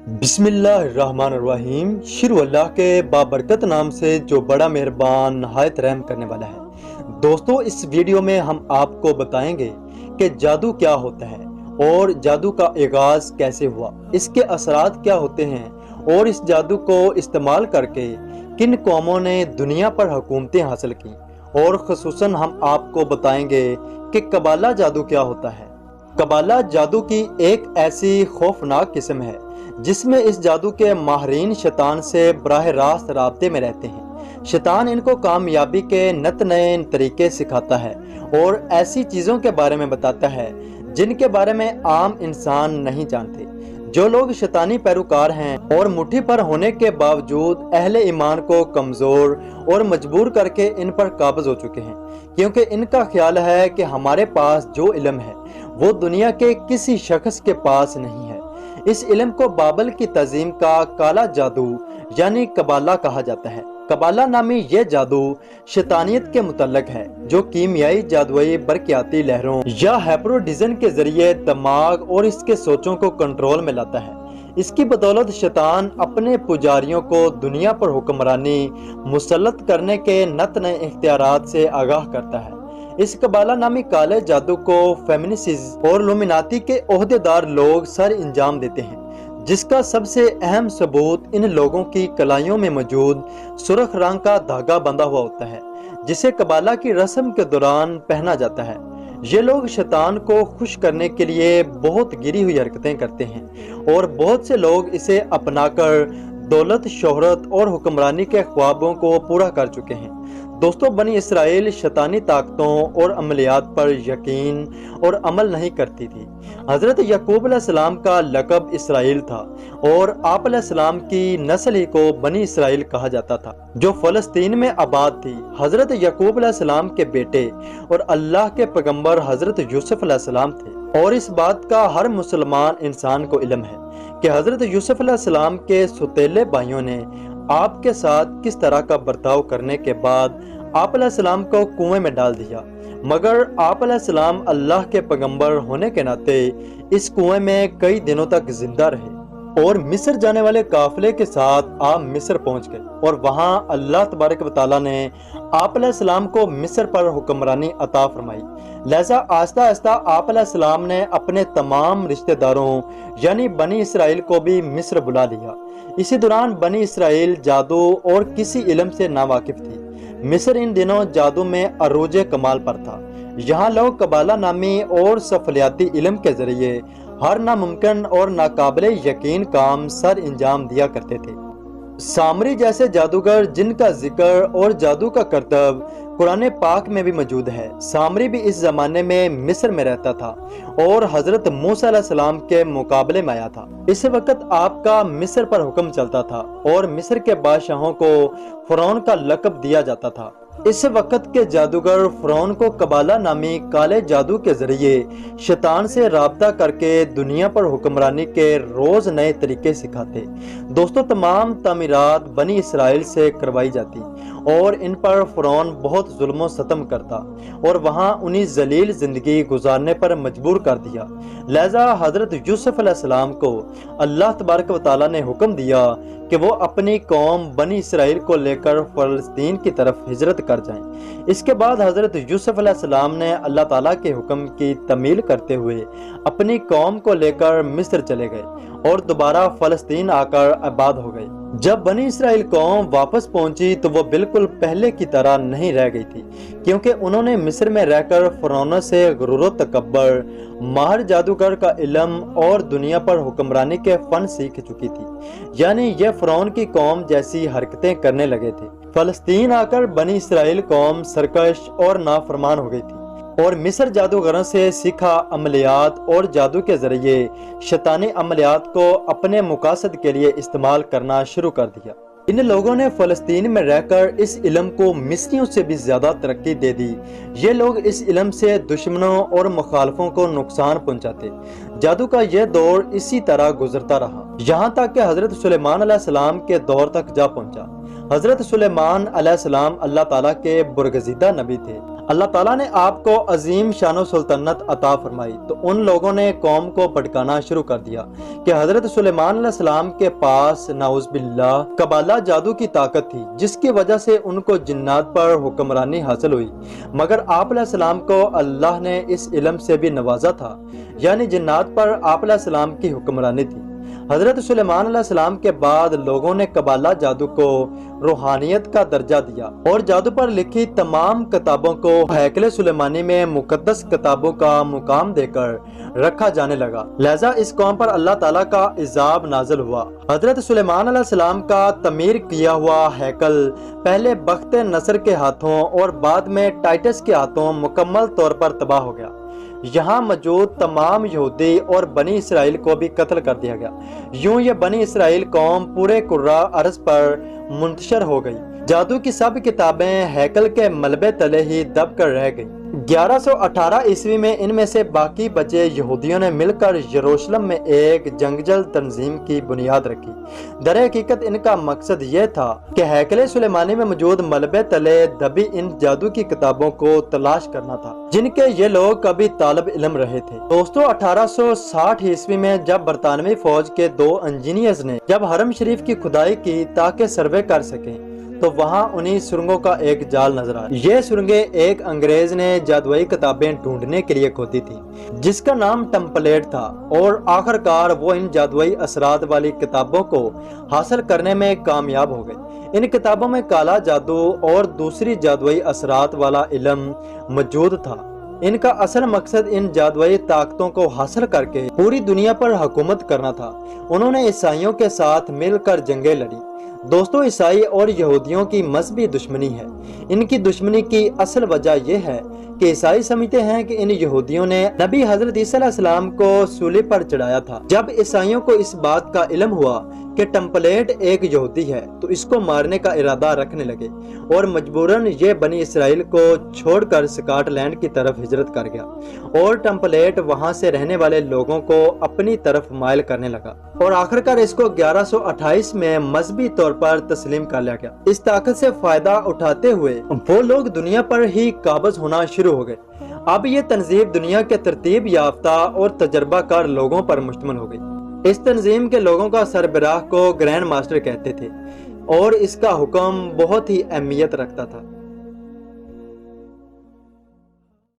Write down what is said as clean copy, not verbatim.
बिस्मिल्लाहिर्रहमानिर्रहीम। शुरू अल्लाह के बाबरकत नाम से जो बड़ा मेहरबान नहायत रहम करने वाला है। दोस्तों, इस वीडियो में हम आपको बताएंगे कि जादू क्या होता है और जादू का आगाज कैसे हुआ, इसके असरात क्या होते हैं और इस जादू को इस्तेमाल करके किन कौमों ने दुनिया पर हुकूमतें हासिल की। और ख़ुसूसन हम आपको बताएंगे कि कबाला जादू क्या होता है। कबाला जादू की एक ऐसी खौफनाक किस्म है जिसमें इस जादू के माहिरीन शैतान से बराह रास्त राब्ते में रहते हैं। शैतान इनको कामयाबी के नत नए तरीके सिखाता है और ऐसी चीज़ों के बारे में बताता है जिनके बारे में आम इंसान नहीं जानते। जो लोग शैतानी पैरोकार हैं और मुट्ठी पर होने के बावजूद अहले ईमान को कमज़ोर और मजबूर करके इन पर काबज हो चुके हैं, क्योंकि इनका ख्याल है कि हमारे पास जो इल्म है वो दुनिया के किसी शख्स के पास नहीं है। इस इल्म को बाबल की तज़ीम का काला जादू यानी कबाला कहा जाता है। कबाला नामी ये जादू शैतानियत के मुतल्लक है जो कीमियाई जादुई बरकियाती लहरों या हैप्रोडिजन के जरिए दिमाग और इसके सोचों को कंट्रोल में लाता है। इसकी बदौलत शैतान अपने पुजारियों को दुनिया पर हुक्मरानी मुसल्लत करने के नत नए इख्तियारात से आगाह करता है। इस कबाला नामी काले जादू को फेमिनिस्ट और लुमिनाती के ओहदेदार लोग सर इंजाम देते हैं, जिसका सबसे अहम सबूत इन लोगों की कलाइयों में मौजूद सुर्ख रंग का धागा बंधा हुआ होता है, जिसे कबाला की रस्म के दौरान पहना जाता है। ये लोग शैतान को खुश करने के लिए बहुत गिरी हुई हरकतें करते हैं और बहुत से लोग इसे अपनाकर दौलत, शोहरत और हुक्मरानी के ख्वाबों को पूरा कर चुके हैं। दोस्तों, बनी इसराइल शैतानी ताकतों और अमलियात पर यकीन और अमल नहीं करती थी। हजरत यकूब अलैहिस्सलाम का लक़ब इसराइल था और आप अलैहिस्सलाम की नस्ल ही को बनी इसराइल कहा जाता था, जो फ़लस्तीन में आबाद थी। हजरत यकूब अलैहिस्सलाम के बेटे और अल्लाह के पैगंबर हजरत यूसुफ अलैहिस्सलाम थे, और इस बात का हर मुसलमान इंसान को इल्म है कि हजरत यूसुफ अलैहिस्सलाम के सौतेले भाइयों ने आपके साथ किस तरह का बर्ताव करने के बाद आप अलैहिस्सलाम को कुएं में डाल दिया, मगर आप अलैहिस्सलाम अल्लाह के पैगंबर होने के नाते इस कुएं में कई दिनों तक जिंदा रहे और मिस्र जाने वाले काफिले के साथ आप मिस्र पहुंच गए। और वहां अल्लाह तबारक व तआला ने आप अलैहिस्सलाम को मिस्र पर हुक्मरानी अता फरमाई। लिहाजा आहिस्ता आहिस्ता आप अलैहिस्सलाम ने अपने तमाम रिश्तेदारों यानी बनी इसराइल को भी मिस्र बुला लिया। इसी दौरान बनी इसराइल जादू और किसी इल्म से नावाकिफ थी। मिस्र इन दिनों जादू में अरूज कमाल पर था। यहाँ लोग कबाला नामी और सफलियाती इल्म के जरिए हर नामुमकिन और नाकाबिले यकीन काम सर इंजाम दिया करते थे। सामरी जैसे जादूगर जिनका जिक्र और जादू का करतब कुरान पाक में भी मौजूद है। सामरी भी इस जमाने में मिस्र में रहता था और हजरत मूसा अलैहिस्सलाम के मुकाबले में आया था। इस वक्त आपका मिस्र पर हुक्म चलता था और मिस्र के बादशाहों को फ़िरौन का लक़ब दिया जाता था। इस वक्त के जादूगर फ़िरौन को कबाला नामी काले जादू के जरिए शैतान से राब्ता करके दुनिया पर हुक्मरानी के रोज नए तरीके सिखाते। दोस्तों, तमाम तामीरात बनी इसराइल से करवाई जाती और इन पर फ़िरौन बहुत जुल्म सतम करता और वहाँ उन्हें जलील जिंदगी गुजारने पर मजबूर कर दिया। लिहाजा हजरत यूसुफ अलैहिस्सलाम को अल्लाह तबारक व तआला ने हुक्म दिया कि वो अपनी कौम बनी इसराइल को लेकर फ़लस्तीन की तरफ हिजरत कर जाएं। इसके बाद हजरत यूसुफ अलैहिस्सलाम ने अल्लाह ताला के हुक्म की तमील करते हुए अपनी कौम को लेकर मिस्र चले गए और दोबारा फ़लस्तीन आकर आबाद हो गए। जब बनी इसराइल कौम वापस पहुंची तो वो बिल्कुल पहले की तरह नहीं रह गई थी, क्योंकि उन्होंने मिस्र में रहकर फ़िरौन से गुरूर तकब्बर, माहिर जादूगर का इल्म और दुनिया पर हुक्मरानी के फन सीख चुकी थी। यानी ये फ़िरौन की कौम जैसी हरकतें करने लगे थे। फ़लस्तीन आकर बनी इसराइल कौम सरकश और नाफरमान हो गई थी और मिस्र जादूगरों से सीखा अमलियात और जादू के जरिए शैतानी अमलियात को अपने मुकासद के लिए इस्तेमाल करना शुरू कर दिया। इन लोगों ने फ़लस्तीन में रहकर इस इल्म को मिस्रियों से भी ज्यादा तरक्की दे दी। ये लोग इस इल्म से दुश्मनों और मुखालफों को नुकसान पहुंचाते। जादू का यह दौर इसी तरह गुजरता रहा, यहाँ तक कि हजरत सुलेमान अलैहिस्सलाम के दौर तक जा पहुंचा। हजरत सुलेमान अलैहिस्सलाम अल्लाह ताला के बरगज़ीदा नबी थे। اللہ تعالیٰ نے آپ کو عظیم شان و سلطنت عطا فرمائی تو ان لوگوں نے قوم کو بھٹکانا شروع کر دیا کہ حضرت سلیمان علیہ السلام کے پاس نعوذ باللہ قبالہ جادو کی طاقت تھی، جس کی وجہ سے ان کو جنات پر حکمرانی حاصل ہوئی، مگر آپ علیہ السلام کو اللہ نے اس علم سے بھی نوازا تھا، یعنی جنات پر آپ علیہ السلام کی حکمرانی تھی۔ حضرت سلیمان علیہ السلام کے بعد لوگوں نے قبالہ جادو کو روحانیت کا درجہ دیا اور جادو پر لکھی تمام کتابوں کو ہیکل سلیمانی میں مقدس کتابوں کا مقام دے کر رکھا جانے لگا، لہذا اس قوم پر اللہ تعالیٰ کا عذاب نازل ہوا۔ حضرت سلیمان علیہ السلام کا تعمیر کیا ہوا ہیکل پہلے بخت نصر کے ہاتھوں اور بعد میں ٹائٹس کے ہاتھوں مکمل طور پر تباہ ہو گیا۔ یہاں موجود تمام یہودی اور بنی اسرائیل کو بھی قتل کر دیا گیا۔ یوں یہ بنی اسرائیل قوم پورے کرہ ارض پر منتشر ہو گئی۔ جادو کی سب کتابیں ہیکل کے ملبے تلے ہی دب کر رہ گئی۔ 1118 عیسوی میں ان میں سے باقی بچے یہودیوں نے مل کر یروشلم میں ایک جنگجل تنظیم کی بنیاد رکھی۔ در حقیقت ان کا مقصد یہ تھا کہ ہیکل سلیمانی میں موجود ملبے تلے دبی ان جادو کی کتابوں کو تلاش کرنا تھا، جن کے یہ لوگ کبھی طالب علم رہے تھے۔ دوستو 1860 عیسوی میں جب برطانوی فوج کے 2 انجینئرز نے جب حرم شریف کی کھدائی کی تاکہ سروے کر سکیں تو وہاں انہی سرنگوں کا ایک جال نظر آیا۔ یہ سرنگیں ایک انگریز نے جادوئی کتابیں ڈھونڈنے کے لیے کھودی تھی، جس کا نام ٹمپلیٹ تھا، اور آخرکار وہ ان جادوئی اثرات والی کتابوں کو حاصل کرنے میں کامیاب ہو گئے۔ ان کتابوں میں کالا جادو اور دوسری جادوئی اثرات والا علم موجود تھا۔ ان کا اصل مقصد ان جادوئی طاقتوں کو حاصل کر کے پوری دنیا پر حکومت کرنا تھا۔ انہوں نے عیسائیوں کے ساتھ مل کر جنگیں لڑی۔ دوستو عیسائی اور یہودیوں کی مذہبی دشمنی ہے۔ ان کی دشمنی کی اصل وجہ یہ ہے کہ عیسائی سمجھتے ہیں کہ ان یہودیوں نے نبی حضرت عیسیٰ علیہ السلام کو سولی پر چڑھایا تھا۔ جب عیسائیوں کو اس بات کا علم ہوا کہ ٹمپلیٹ ایک یہودی ہے تو اس کو مارنے کا ارادہ رکھنے لگے اور مجبوراً یہ بنی اسرائیل کو چھوڑ کر سکاٹ لینڈ کی طرف ہجرت کر گیا اور ٹمپلیٹ وہاں سے رہنے والے لوگوں کو اپنی طرف مائل کرنے لگا اور آخرکار اس کو 1128 میں مذہبی طور پر تسلیم کر لیا گیا۔ اس طاقت سے فائدہ اٹھاتے ہوئے وہ لوگ دنیا پر ہی قابض ہونا شروع ہو گئے۔ اب یہ تنظیم دنیا کے ترتیب یافتہ اور تجربہ کار لوگوں پر مشتمل ہو گئی۔ اس تنظیم کے لوگوں کا سربراہ کو گرینڈ ماسٹر کہتے تھے اور اس کا حکم بہت ہی اہمیت رکھتا تھا۔